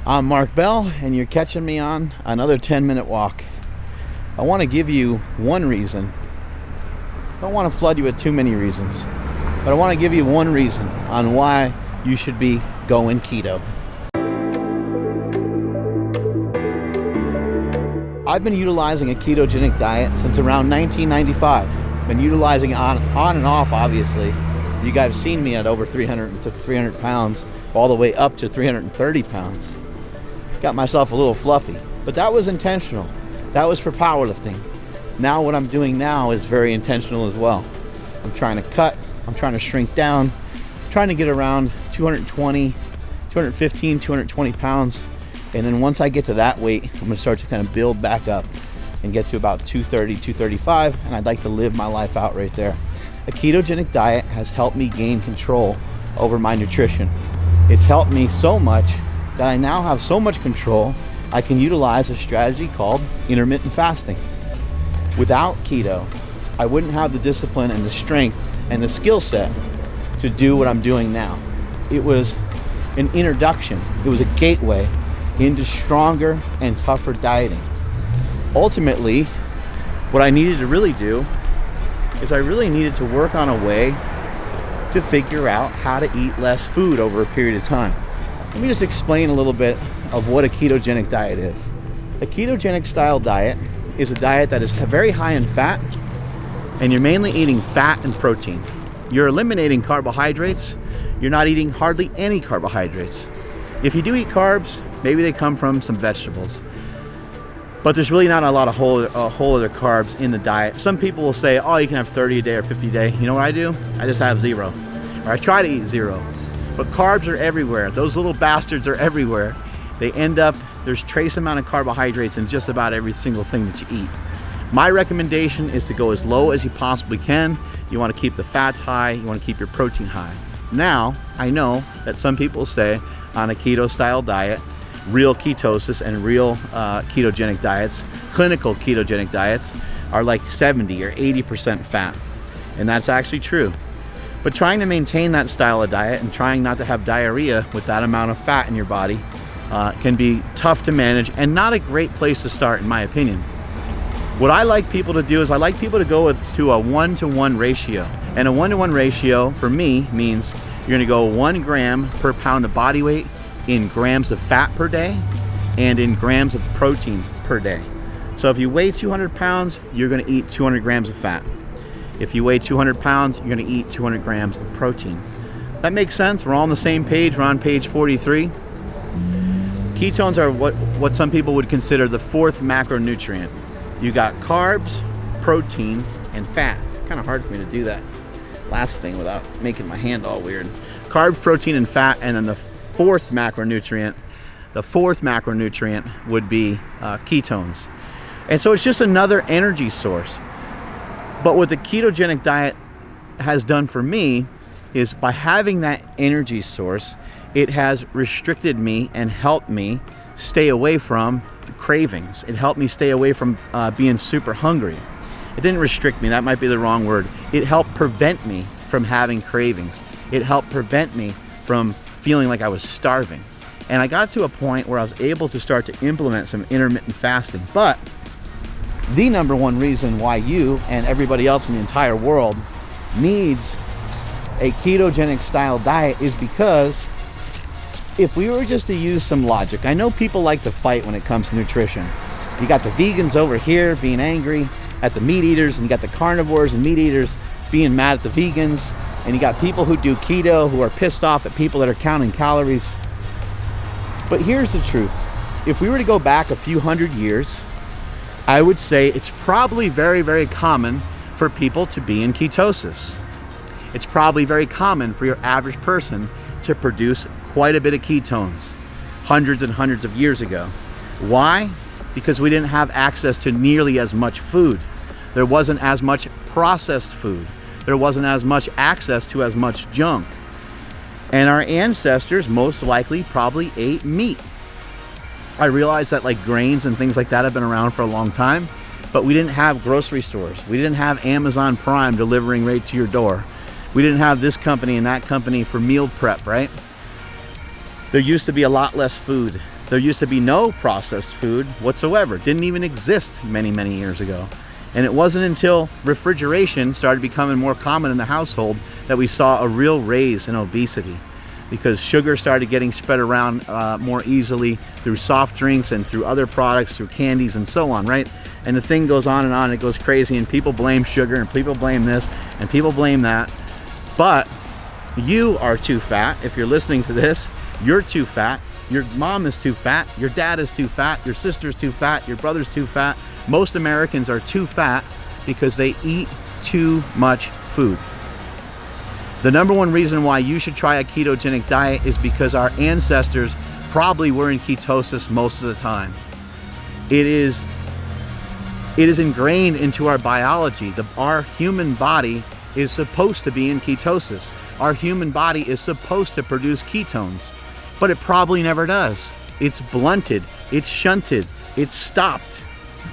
I'm Mark Bell, and you're catching me on another 10-minute walk. I want to give you one reason. I don't want to flood you with too many reasons, but I want to give you one reason on why you should be going keto. I've been utilizing a ketogenic diet since around 1995. Been utilizing it on and off, obviously. You guys have seen me at over 300 pounds, all the way up to 330 pounds. Got myself a little fluffy, but that was intentional. That was for powerlifting. Now what I'm doing now is very intentional as well. I'm trying to cut, I'm trying to shrink down, trying to get around 220, 215, 220 pounds. And then once I get to that weight, I'm gonna start to kind of build back up and get to about 230, 235, and I'd like to live my life out right there. A ketogenic diet has helped me gain control over my nutrition. It's helped me so much that I now have so much control, I can utilize a strategy called intermittent fasting. Without keto, I wouldn't have the discipline and the strength and the skill set to do what I'm doing now. It was an introduction, it was a gateway into stronger and tougher dieting. Ultimately, what I needed to really do is I really needed to work on a way to figure out how to eat less food over a period of time. Let me just explain a little bit of what a ketogenic diet is. A ketogenic style diet is a diet that is very high in fat, and you're mainly eating fat and protein. You're eliminating carbohydrates. You're not eating hardly any carbohydrates. If you do eat carbs, maybe they come from some vegetables, but there's really not a lot of whole other carbs in the diet. Some people will say, oh, you can have 30 a day or 50 a day. You know what I do? I just have zero, or I try to eat zero. But carbs are everywhere. Those little bastards are everywhere. They end up, there's trace amount of carbohydrates in just about every single thing that you eat. My recommendation is to go as low as you possibly can. You want to keep the fats high, you want to keep your protein high. Now, I know that some people say on a keto style diet, real ketosis and real ketogenic diets, clinical ketogenic diets, are like 70 or 80% fat. And that's actually true. But trying to maintain that style of diet and trying not to have diarrhea with that amount of fat in your body can be tough to manage and not a great place to start, in my opinion. What I like people to do is I like people to go to a 1-to-1 ratio. And a 1-to-1 ratio for me means you're gonna go 1 gram per pound of body weight in grams of fat per day and in grams of protein per day. So if you weigh 200 pounds, you're gonna eat 200 grams of fat. If you weigh 200 pounds, you're gonna eat 200 grams of protein. That makes sense? We're all on the same page. We're on page 43. Ketones are what some people would consider the fourth macronutrient. You got carbs, protein, and fat. Kind of hard for me to do that last thing without making my hand all weird. Carbs, protein, and fat, and then the fourth macronutrient would be ketones. And so it's just another energy source. But what the ketogenic diet has done for me is by having that energy source, it has restricted me and helped me stay away from the cravings. It helped me stay away from being super hungry. It didn't restrict me, that might be the wrong word. It helped prevent me from having cravings. It helped prevent me from feeling like I was starving. And I got to a point where I was able to start to implement some intermittent fasting. But the number one reason why you and everybody else in the entire world needs a ketogenic style diet is because if we were just to use some logic, I know people like to fight when it comes to nutrition. You got the vegans over here being angry at the meat eaters, and you got the carnivores and meat eaters being mad at the vegans, and you got people who do keto who are pissed off at people that are counting calories. But here's the truth. If we were to go back a few hundred years, I would say it's probably very, very common for people to be in ketosis. It's probably very common for your average person to produce quite a bit of ketones hundreds and hundreds of years ago. Why? Because we didn't have access to nearly as much food. There wasn't as much processed food. There wasn't as much access to as much junk. And our ancestors most likely probably ate meat. I realize that like grains and things like that have been around for a long time, but we didn't have grocery stores. We didn't have Amazon Prime delivering right to your door. We didn't have this company and that company for meal prep, right? There used to be a lot less food. There used to be no processed food whatsoever. It didn't even exist many, many years ago. And it wasn't until refrigeration started becoming more common in the household that we saw a real raise in obesity, because sugar started getting spread around more easily through soft drinks and through other products, through candies and so on, right? And the thing goes on and on, it goes crazy, and people blame sugar, and people blame this, and people blame that. But you are too fat. If you're listening to this, you're too fat. Your mom is too fat. Your dad is too fat. Your sister's too fat. Your brother's too fat. Most Americans are too fat because they eat too much food. The number one reason why you should try a ketogenic diet is because our ancestors probably were in ketosis most of the time. It is ingrained into our biology. Our human body is supposed to be in ketosis. Our human body is supposed to produce ketones, but it probably never does. It's blunted, it's shunted, it's stopped,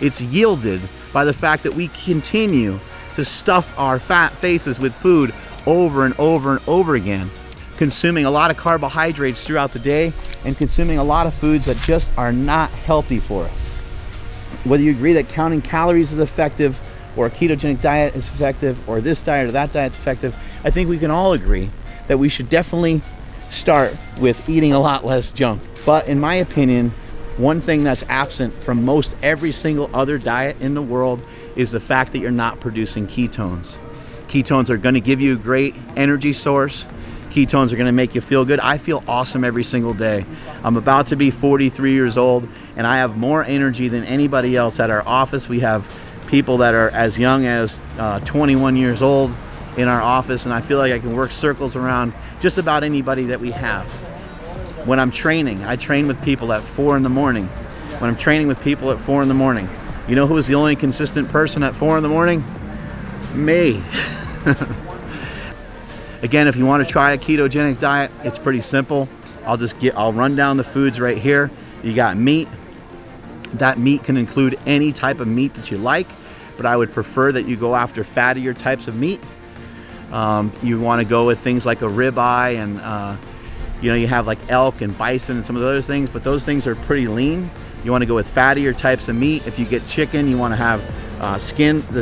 it's yielded by the fact that we continue to stuff our fat faces with food over and over and over again, consuming a lot of carbohydrates throughout the day and consuming a lot of foods that just are not healthy for us. Whether you agree that counting calories is effective, or a ketogenic diet is effective, or this diet or that diet's effective, I think we can all agree that we should definitely start with eating a lot less junk. But in my opinion, one thing that's absent from most every single other diet in the world is the fact that you're not producing ketones. Ketones are going to give you a great energy source. Ketones are going to make you feel good. I feel awesome every single day. I'm about to be 43 years old, and I have more energy than anybody else at our office. We have people that are as young as 21 years old in our office, and I feel like I can work circles around just about anybody that we have. When I'm training, I train with people at 4 in the morning. When I'm training with people at 4 in the morning, you know who's the only consistent person at 4 in the morning? Me. Again, if you want to try a ketogenic diet, it's pretty simple. I'll run down the foods right here. You got meat. That meat can include any type of meat that you like, but I would prefer that you go after fattier types of meat. You want to go with things like a ribeye, and you have like elk and bison and some of those things, but those things are pretty lean. You want to go with fattier types of meat. If you get chicken, you want to have the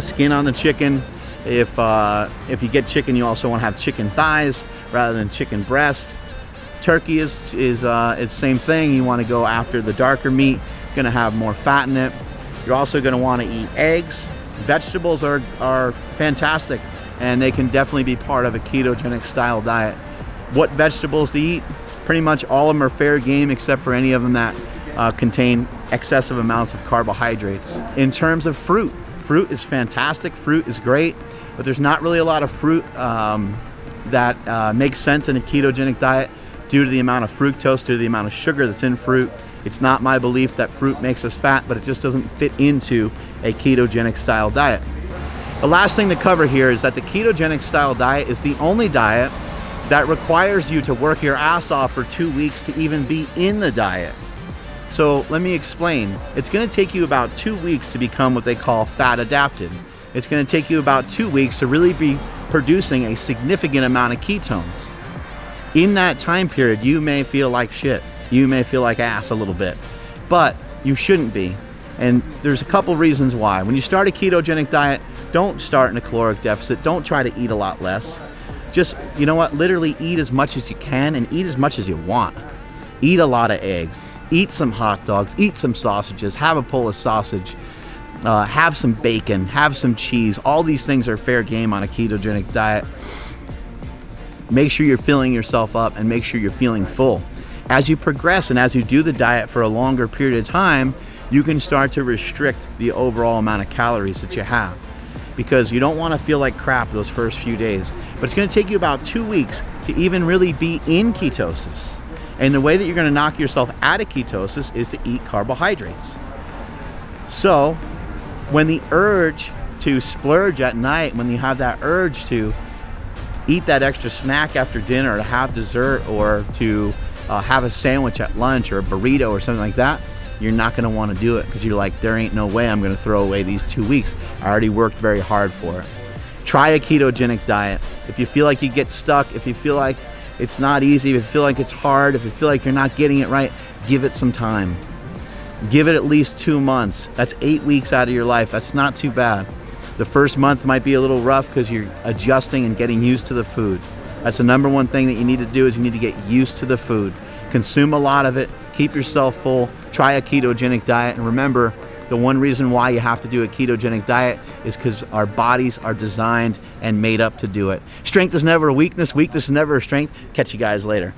skin on the chicken. If you get chicken, you also want to have chicken thighs rather than chicken breast. Turkey is same thing. You want to go after the darker meat. Going to have more fat in it. You're also going to want to eat eggs. Vegetables are fantastic, and they can definitely be part of a ketogenic style diet. What vegetables to eat? Pretty much all of them are fair game, except for any of them that contain excessive amounts of carbohydrates. In terms of fruit is fantastic. Fruit is great, but there's not really a lot of fruit that makes sense in a ketogenic diet due to the amount of fructose, due to the amount of sugar that's in fruit. It's not my belief that fruit makes us fat, but it just doesn't fit into a ketogenic style diet. The last thing to cover here is that the ketogenic style diet is the only diet that requires you to work your ass off for 2 weeks to even be in the diet. So let me explain. It's going to take you about 2 weeks to become what they call fat adapted. It's going to take you about 2 weeks to really be producing a significant amount of ketones. In that time period, you may feel like shit. You may feel like ass a little bit, but you shouldn't be. And there's a couple reasons why. When you start a ketogenic diet, don't start in a caloric deficit. Don't try to eat a lot less. Just, you know what, literally eat as much as you can and eat as much as you want. Eat a lot of eggs. Eat some hot dogs. Eat some sausages. Have a Polish sausage. Have some bacon. Have some cheese. All these things are fair game on a ketogenic diet. Make sure you're filling yourself up and make sure you're feeling full. As you progress and as you do the diet for a longer period of time, you can start to restrict the overall amount of calories that you have, because you don't want to feel like crap those first few days. But it's going to take you about 2 weeks to even really be in ketosis. And the way that you're going to knock yourself out of ketosis is to eat carbohydrates. So when the urge to splurge at night, when you have that urge to eat that extra snack after dinner, or to have dessert, or to have a sandwich at lunch, or a burrito or something like that, you're not going to want to do it, because you're like, there ain't no way I'm going to throw away these 2 weeks. I already worked very hard for it. Try a ketogenic diet. If you feel like you get stuck, if you feel like it's not easy, if you feel like it's hard, if you feel like you're not getting it right, give it some time. Give it at least 2 months. That's 8 weeks out of your life. That's not too bad. The first month might be a little rough because you're adjusting and getting used to the food. That's the number one thing that you need to do, is you need to get used to the food. Consume a lot of it, keep yourself full, try a ketogenic diet, and remember, the one reason why you have to do a ketogenic diet is because our bodies are designed and made up to do it. Strength is never a weakness, weakness is never a strength. Catch you guys later.